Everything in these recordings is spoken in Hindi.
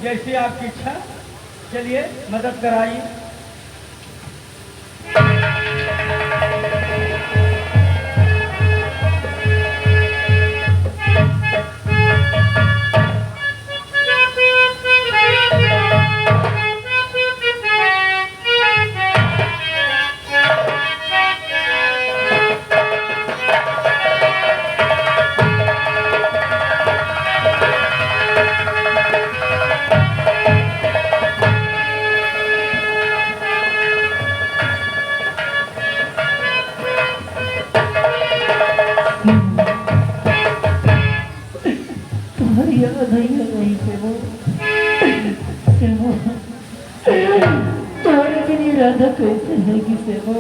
जैसी आपकी इच्छा। चलिए मदद कराइए। तुम्हारी याद आई है वहीं पे वो तुम्हारे बिना राधा कैसे रहेगी से वो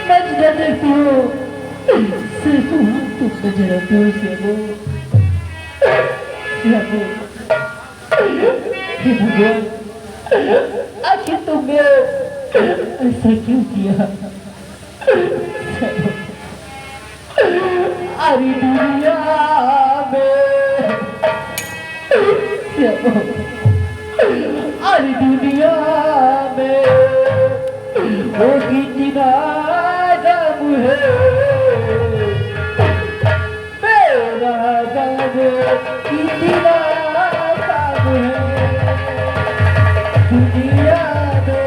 मत न देखती हो सिर्फ वहाँ तुम बजरा दूर से वो हे भगवान आखिर तुमने ऐसा क्यों किया। अरे दुनिया अरे दुनिया में वो कितना दम है मेरा दम कितना दम है दुनिया में।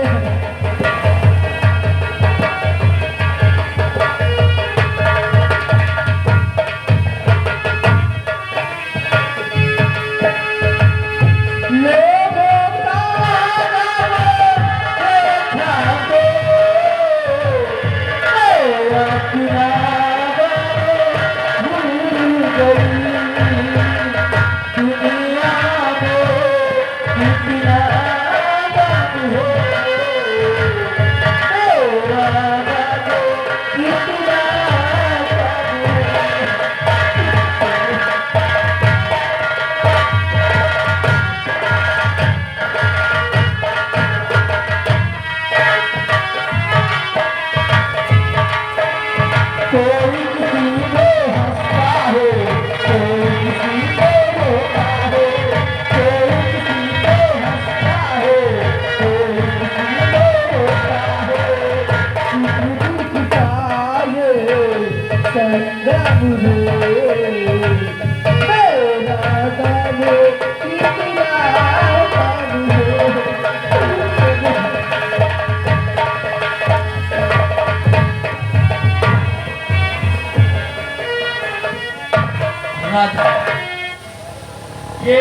ये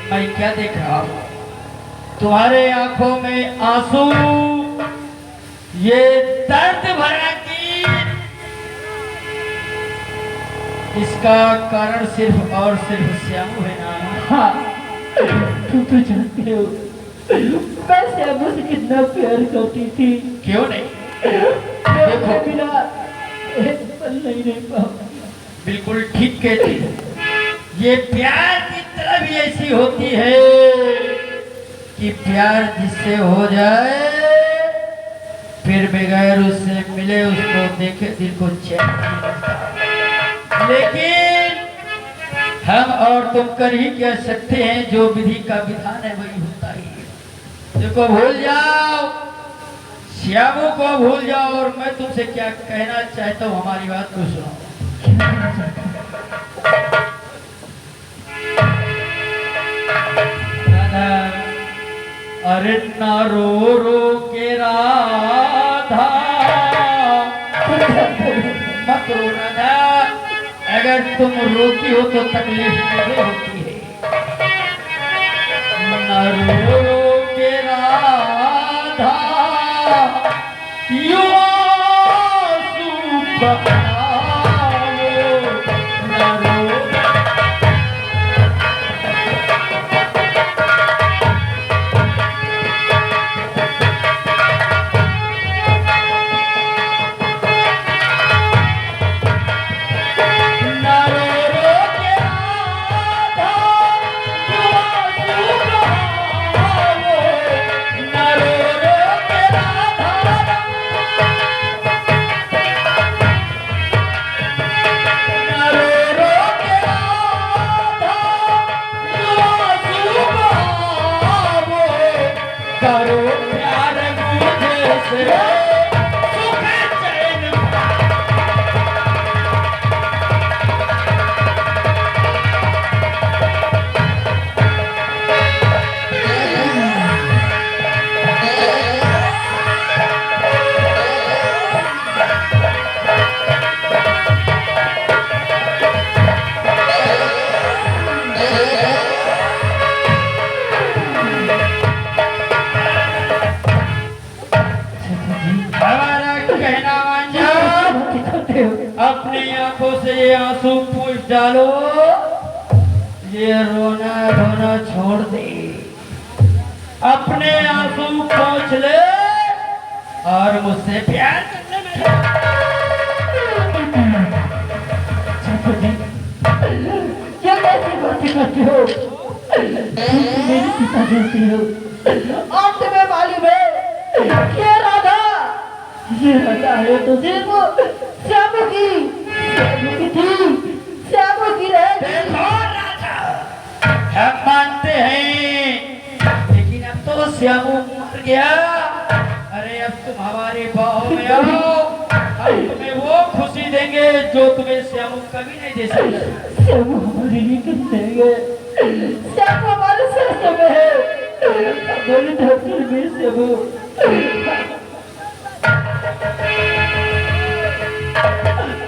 मैं क्या देख रहा हूँ? तुम्हारे आंखों में आंसू, ये दर्द भरा की इसका कारण सिर्फ और सिर्फ श्यामू है ना? हाँ तुम तो जानते हो मैं श्यामू से कितना प्यार करती थी। क्यों नहीं? देखो बिना एक पल नहीं रह पाऊंगी। बिल्कुल ठीक कहती है। ये प्यार की तरह भी ऐसी होती है कि प्यार जिससे हो जाए फिर बगैर उससे मिले उसको देखे दिल को चैन नहीं मिलता। लेकिन हम और तुम कर ही कह सकते हैं, जो विधि का विधान है वही होता ही है। देखो भूल जाओ, श्यामू को भूल जाओ, और मैं तुमसे क्या कहना चाहता हूँ हमारी बात को सुनो। अरे ना रो रो के राधा, मत रो राधा, अगर तुम रोती हो तो तकलीफ मुझे होती है। ना रो रो के राधा यू आंसू आंसू पूछ डालो, ये रोना धोना छोड़ दे, अपने आंसू पोंछ ले और मुझसे प्यार करने में। क्या कैसी बातें करते हो? तुम मेरे पिता जैसे हो और तुम्हें मालूम है ये राधा है तो सिर्फ श्यामू की थी, श्यामू की रहे। देखो राजा, हम मानते हैं, लेकिन अब तो श्यामू मर गया। अरे अब तुम हमारे बाहों में आओ, हम तुम्हें वो खुशी देंगे जो तुम्हें श्यामू कभी नहीं दे सकता। श्यामू हमारे लिए कभी देंगे, श्यामू हमारे साथ में है, हमारे धरती में श्यामू।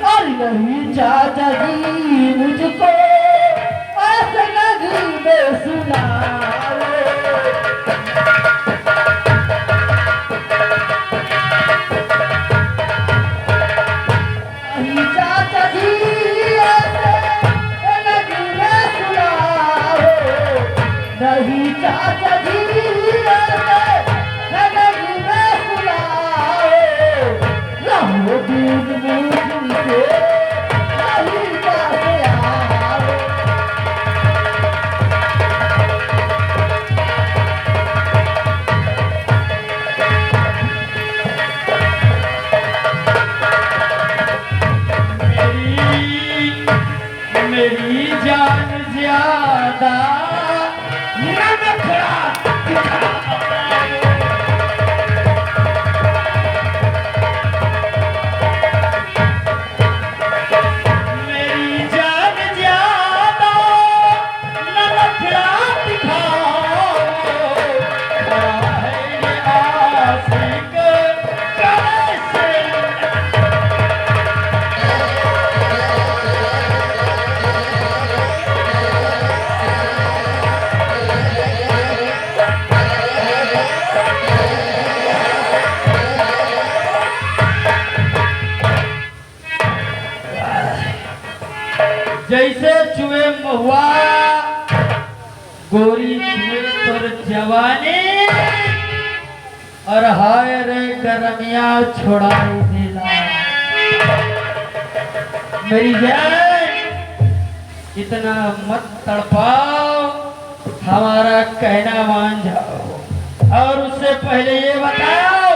और नहीं चाचा जी मुझको ऐसा नगरी में सुना चाचा जी ऐसे नगरी में सुनाओ, नहीं चाचा जी ऐसे नगरी में सुनाओ, रहो दूर मुझसे नहीं पासे आओ। मेरी जान ज्यादा नखरा मेरी जान ज्यादा नखरा दिखाओ, है ये आशिक कैसे। जैसे चुए महुआ गोरी चुए तोर जवानी, और हाय रे गरमिया छोड़ाई दिला। मेरी जान इतना मत तड़पाओ, हमारा कहना मान जाओ। और उससे पहले ये बताओ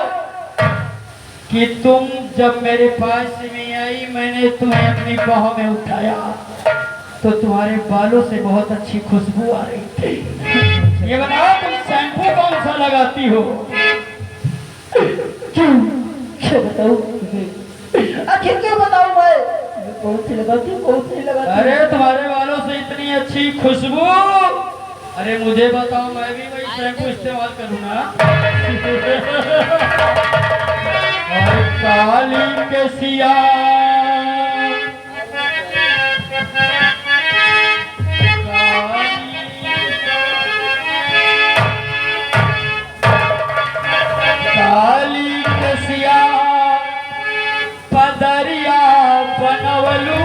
कि तुम जब मेरे पास में आई, मैंने तुम्हें अपनी बाहों में उठाया तो तुम्हारे बालों से बहुत अच्छी खुशबू आ रही थी। ये बताओ तुम शैम्पू कौन सा लगाती हो? क्या बताऊं आखिर क्या बताऊं मैं? कौन सी लगाती हूँ, कौन सी लगाती हूँ? अरे तुम्हारे बालों से इतनी अच्छी खुशबू, अरे मुझे बताओ, मैं भी वही शैम्पू इस्तेमाल करूँ ना। और काली के सिया काली के सिया पदरिया बनवलू,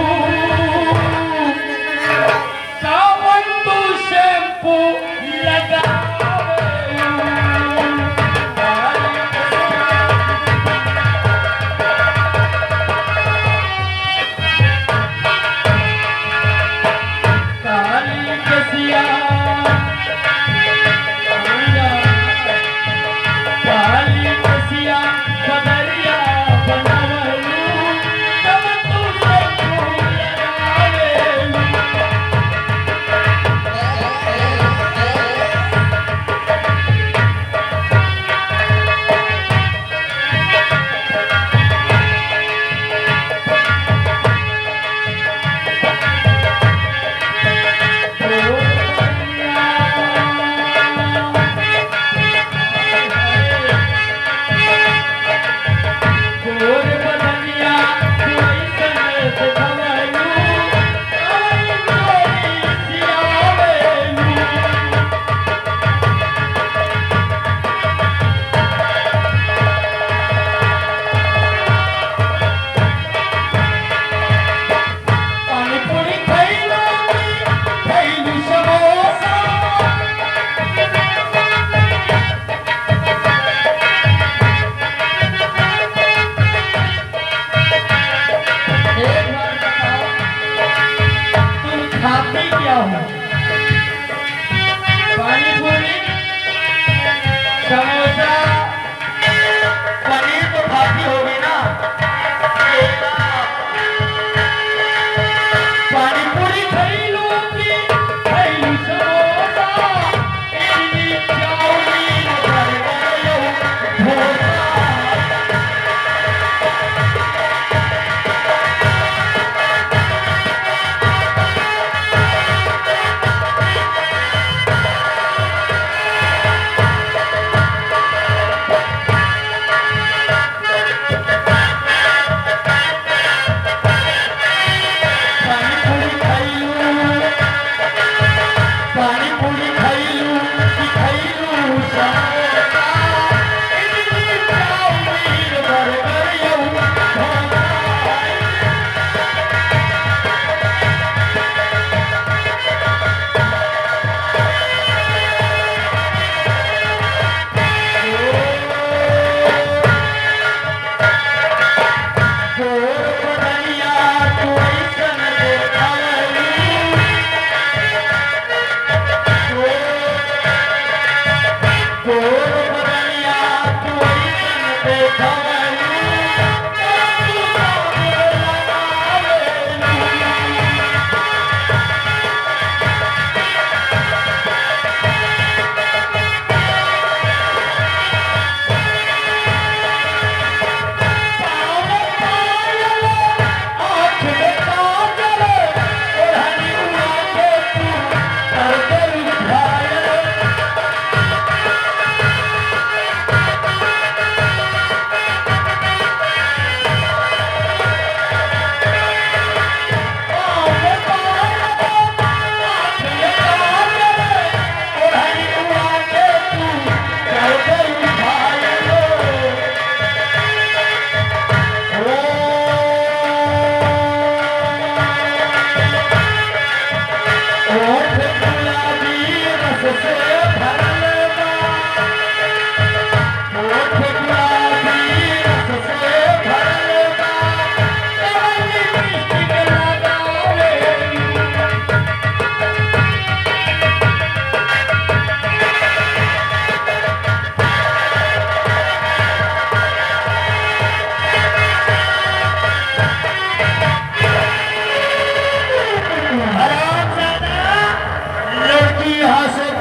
कावन तू शैम्पू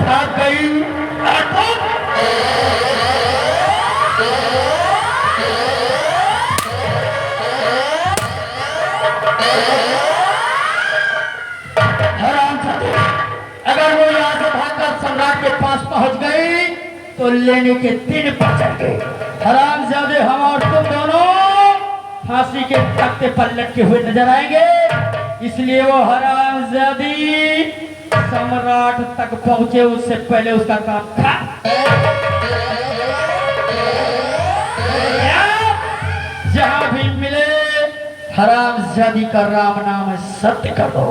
भाग गई। हरामजादे, अगर वो यहाँ से भागकर सम्राट के पास पहुंच गई तो लेने के दिन पहुंचेंगे। हरामजादे, हम और तुम दोनों फांसी के तख्ते पर लटके हुए नजर आएंगे। इसलिए वो हरामजादी सम्राट तक पहुंचे उससे पहले उसका काम था। जहां भी मिले हरामजादी का राम नाम सत्य कर दो।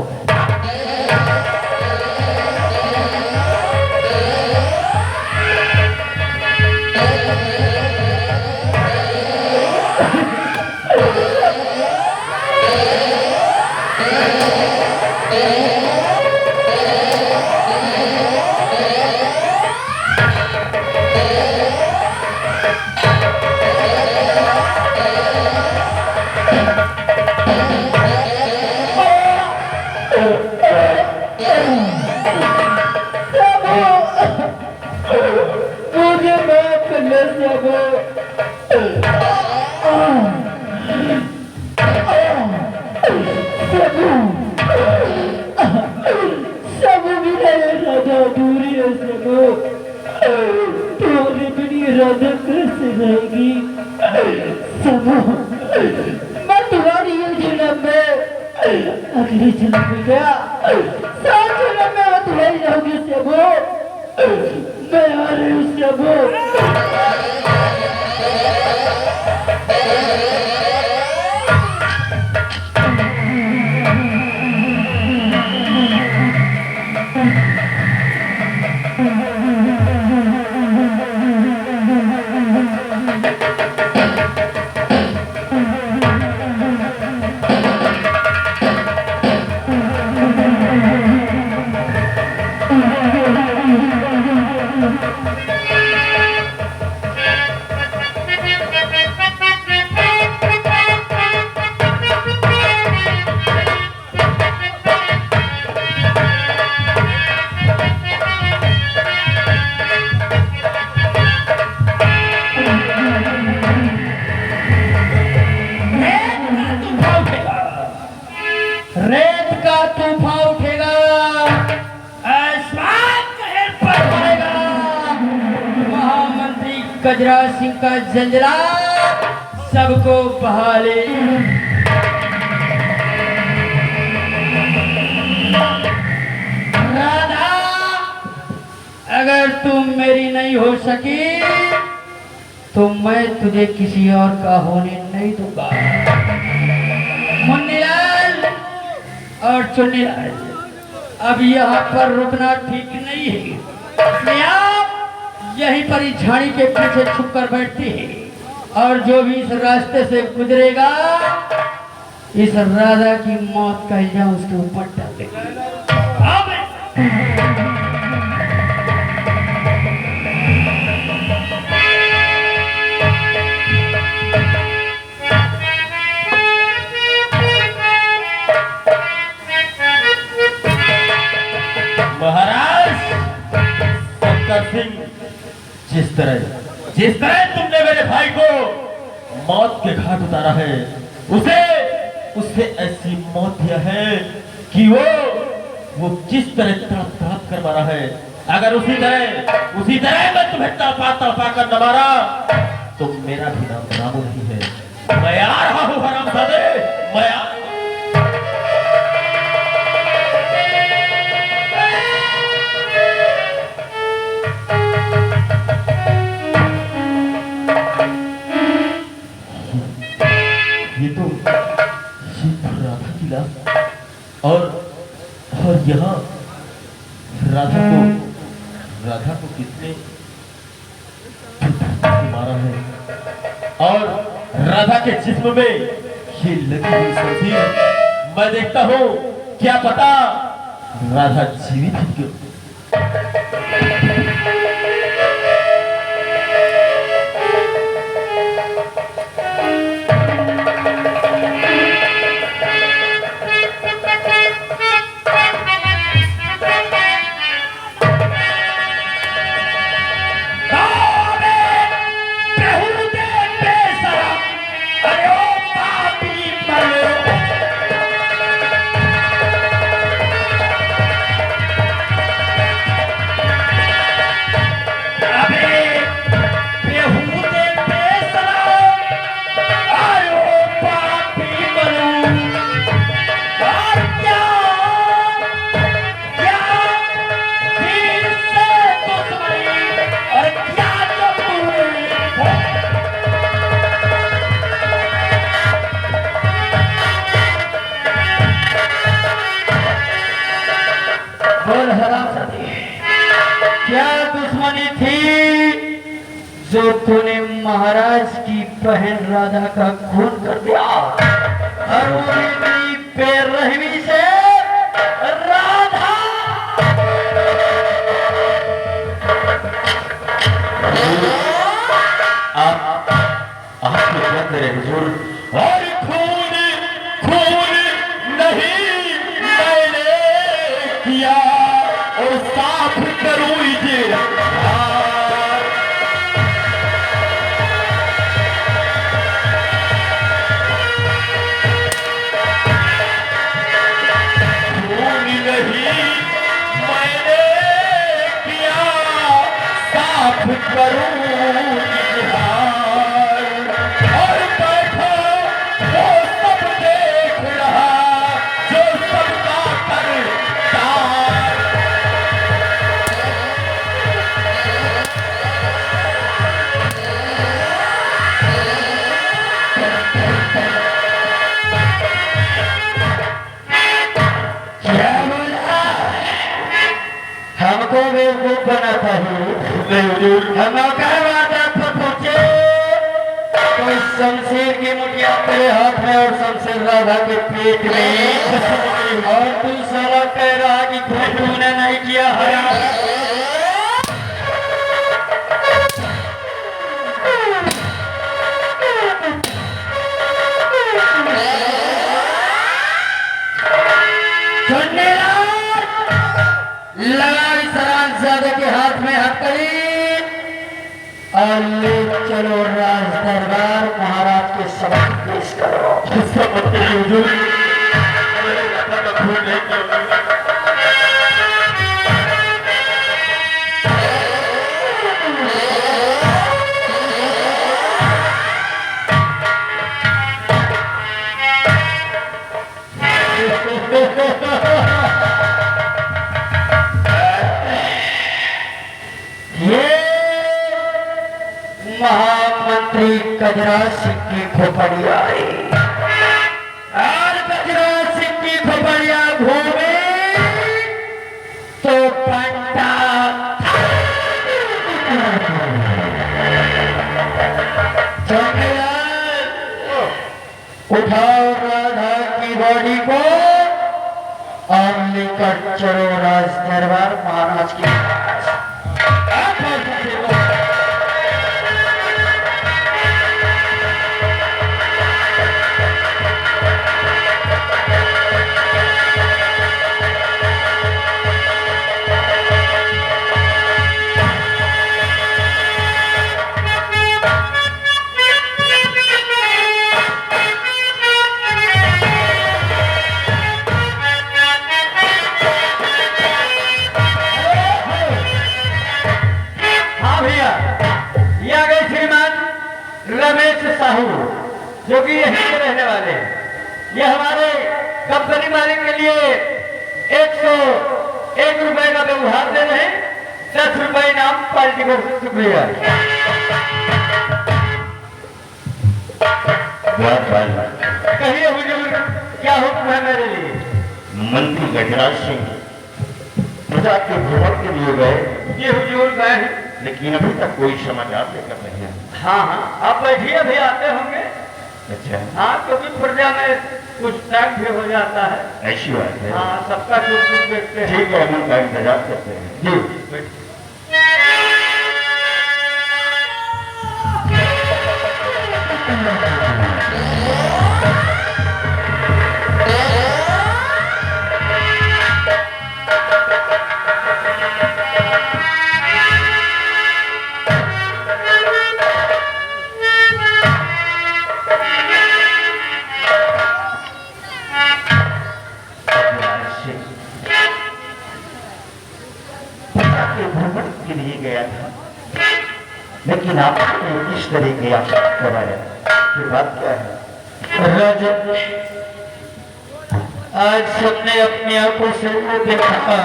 मैं तुम्हारी ये जन्म में अगले जन्म में गया, सात जन्म में मैं तुम्हारी रहूंगी सबो। मैं आ रही हूँ सबो। रेत का तूफान उठेगा, आसमान कहर पर पड़ेगा। महामंत्री गजराज सिंह का जंजला सबको बहा ले। राधा, अगर तुम मेरी नहीं हो सकी तो मैं तुझे किसी और का होने नहीं दूंगा। मुन्नीलाल और चुन्नीलाल, अब यहाँ पर रुकना ठीक नहीं है, इसलिए आप यहीं पर ही झाड़ी के पीछे छुप कर बैठती है और जो भी इस रास्ते से गुजरेगा इस राधा की मौत का इल्जाम उसके ऊपर डाल देगी। महाराज शंकर सिंह, जिस तरह तुमने मेरे भाई को मौत के घाट उतारा है, उसे ऐसी मौत दिया है कि वो किस तरह तड़प तड़प कर मारा है। अगर उसी तरह मैं तुम्हें तड़पा तड़पा कर न मारा तो मेरा भी नाम नामो नहीं है। मैं आ रहा हूँ हरामजादे, मैं आ राधा की लाश और यहाँ राधा को किसने मारा है और राधा के जिस्म में ये लगी हुई शमशीर मैं देखता हूँ, क्या पता राधा जीवित ही क्यों। जो तूने महाराज की बहन राधा का खून कर दिया और वो मेरी बेरहमी से राधा आपके क्या करे हुजूर? और खून खून नहीं मैंने किया और साफ करूं इजहार। खून नहीं मैंने किया साफ करूं इजहार। और बैठा वो सब देख रहा जो सबका करता। क्या बोला? हमको बेवकूफ बनाता है। हम कहवाता पहुंचे तो इस शमशीर की मुठिया तेरे हाथ में और शमशीर राधा के पेट में और तू साला कह रहा कि खून तूने नहीं किया हराम। सुनने लगा सरानजादे के हाथ में हथकड़ी और ले चलो राज दरबार महाराज के सबक पेश करो। किसका पत्ते हुजूर? मेरे राधा का खून नहीं किया। ये महामंत्री कजरा सिंह की खोपड़िया है और कजरा सिंह की खोपड़िया घूमे तो पंटा उठाओ राधा की बॉडी को और लेकर चलो राज दरबार महाराज के पास। रमेश साहू जो कि यहीं के रहने वाले हैं। ये हमारे कंपनी मालिक के लिए 101 रुपए का व्यवहार दे रहे हैं। 10 रुपए इनाम पार्टी को। शुक्रिया। कहिए हुजूर क्या हुक्म है मेरे लिए? मंत्री गजराज सिंह प्रजा के भ्रमण के लिए गए, ये हुजूर गए हैं। लेकिन अभी तक कोई समाचार लेकर नहीं है। हाँ हाँ आप बैठिए, अभी आते होंगे। अच्छा, हाँ क्योंकि प्रजा में कुछ टाइम भी हो जाता है। ऐसी बात है। हाँ सबका कुछ कुछ देखते हैं। ठीक है, हम उनका इंतजार करते हैं। जी भ्रमण के लिए गया था, लेकिन आपने इस तरह की आशा कराया कि बात क्या है? रजत, आज सबने अपनी आंखों से वो देखा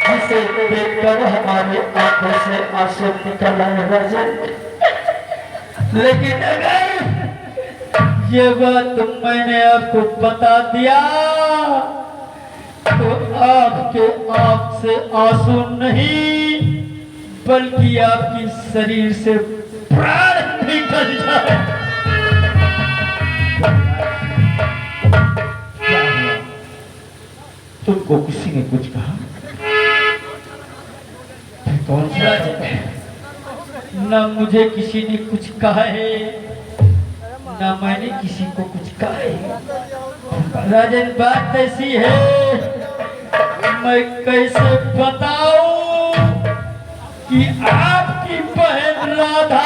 जिसे देखकर हमारी आंखों से आंसू निकल आए रजत। लेकिन अगर ये बात मैंने आपको बता दिया तो आपके आंख से आंसू नहीं बल्कि आपकी शरीर से प्राण निकल जाए। क्या हुआ? तुमको किसी ने कुछ कहा? कौन सा? न मुझे किसी ने कुछ कहा है, न मैंने किसी को कुछ कहा है। राजन, बात ऐसी है, मैं कैसे बताऊं कि आपकी बहन राधा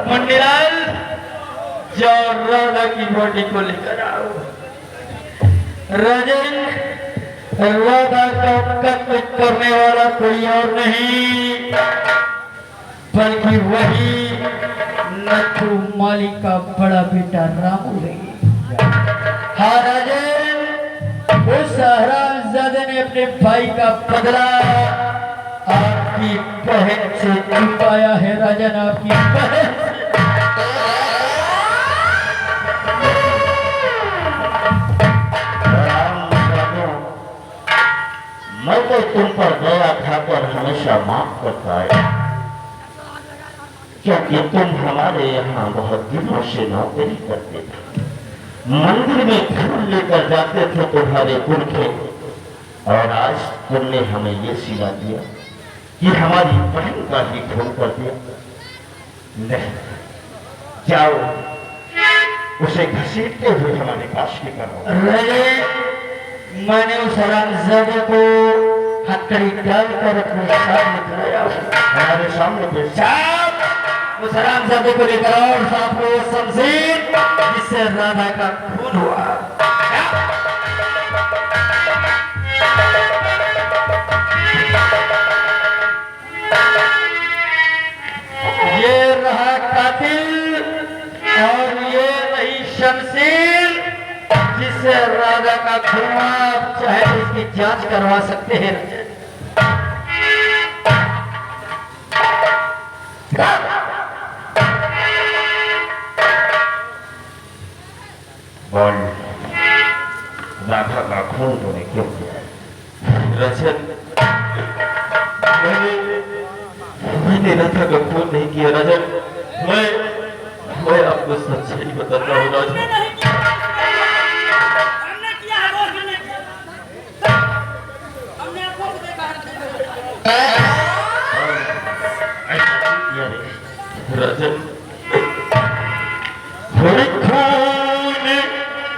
मंडलाल जाओ राधा की बॉडी को लेकर आओ। राजन, राधा का कत्ल करने वाला कोई और नहीं बल्कि वही नथु माली का बड़ा बेटा रामू है। हाँ राजन, उस हरामजादे ने अपने भाई का बदला आपकी बहन से चुकाया है। राजन, आपकी बहन मैं तो तुम पर दया खाकर हमेशा माफ करता है, क्योंकि तुम हमारे यहाँ बहुत दिनों से नौकरी करते थे। मंदिर में फूल लेकर जाते थे तुम्हारे पुरखे, और आज तुमने हमें ये सिला दिया कि हमारी बहन का ही खून कर दिया। नहीं, जाओ उसे घसीटते हुए हमारे पास लेकर आओ। मैंने उस हरामजादे को हथकड़ी डालकर अपने सामने खड़ाया। हमारे सामने पे उस हरामजादे को लेकर आओ और साथ में वो शमशीर जिससे राधा का खून हुआ। ये रहा कातिल और ये रही शमशीर जिससे राधा का खून हुआ। आप चाहे तो इसकी जांच करवा सकते हैं। बोल, राधा का खून तूने क्यों किया? रजन, मैंने राधा का खून नहीं किया राजन। मैं आपको सच्चाई बताता हूँ राजन। राजन, खून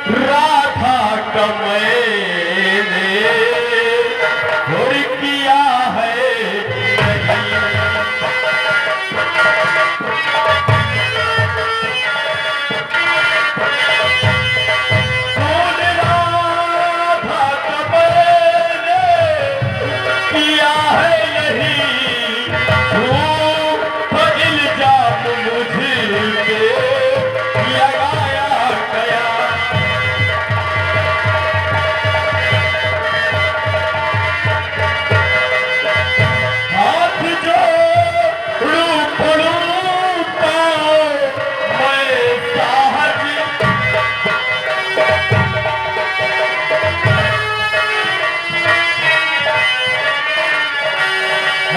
राधा का मैंने किया है खून राधा का मैंने किया है यही इल्जाम मुझे पे लगाया गया। हाथ जो रूप मैं साहब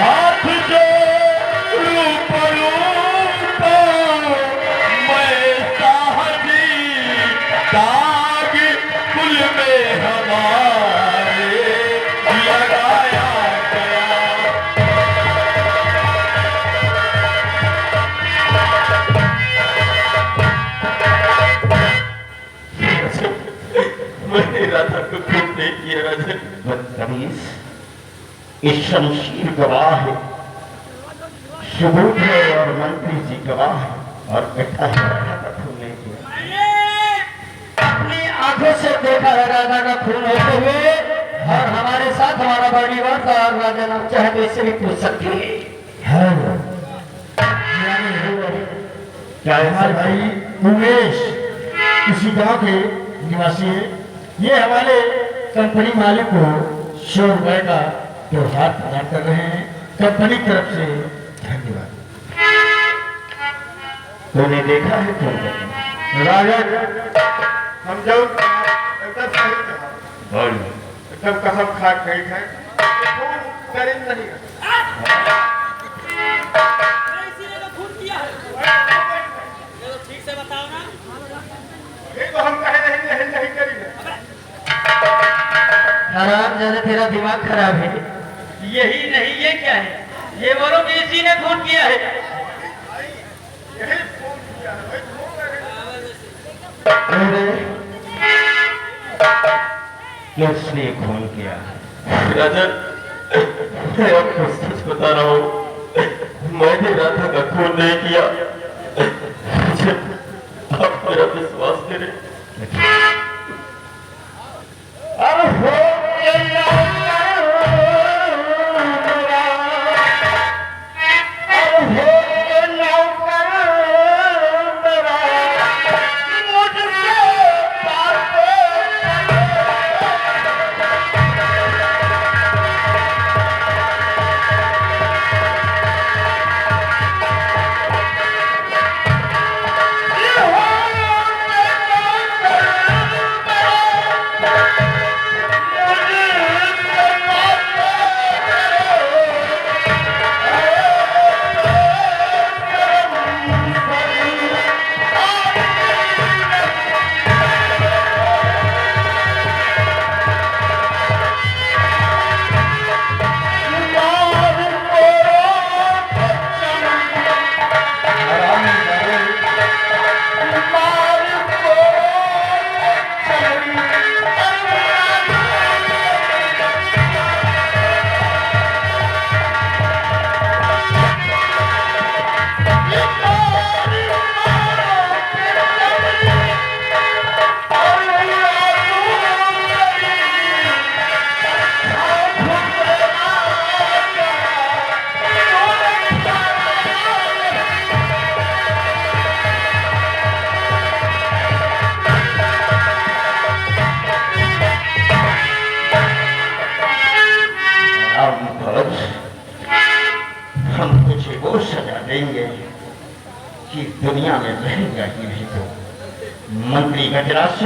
हाथ जो रूप मैं साहबी दाग कुल में हमारे लगाया गया। मैंने राधा को खून नहीं किया राजन। बदतमीज, इस शमशीर गवाह है, सबूत है और मंत्री जी गवाह है, और कहता है राधा का खून नहीं किया। अपनी आंखों से देखा है राधा का खून होते हुए, और हमारे साथ हमारा बॉडीगार्ड था। राजन, आप चाहे तो इससे भी पूछ सकते हैं। क्या हमारे भाई उमेश किसी गांव के निवासी है। ये हमारे कंपनी मालिक को 100 रुपए का त्योहार प्रदान कर रहे हैं। कंपनी की तरफ से धन्यवाद। तूने देखा है तुम राजा हम जब एकदम सही कहा, बोल एकदम कसम खा गई है, खून करीब नहीं है। इसीलिए तो खून किया है। ये तो ठीक से बताओ ना। ये तो हम कहे नहीं करी है। हराम ज्यादा तेरा दिमाग खराब है। यही नहीं, ये क्या है? ये बोलो कि इसी ने खून किया है। यही खून किया है, वही खून है। किसने खून किया? राजन, मैं आपको सच बता रहा हूँ, मैंने राधा का खून नहीं किया। मुझे आप मेरा विश्वास करें। अब हो हम तुझे वो सजा देंगे कि दुनिया में रहेगा ही नहीं। तो मंत्री गजराज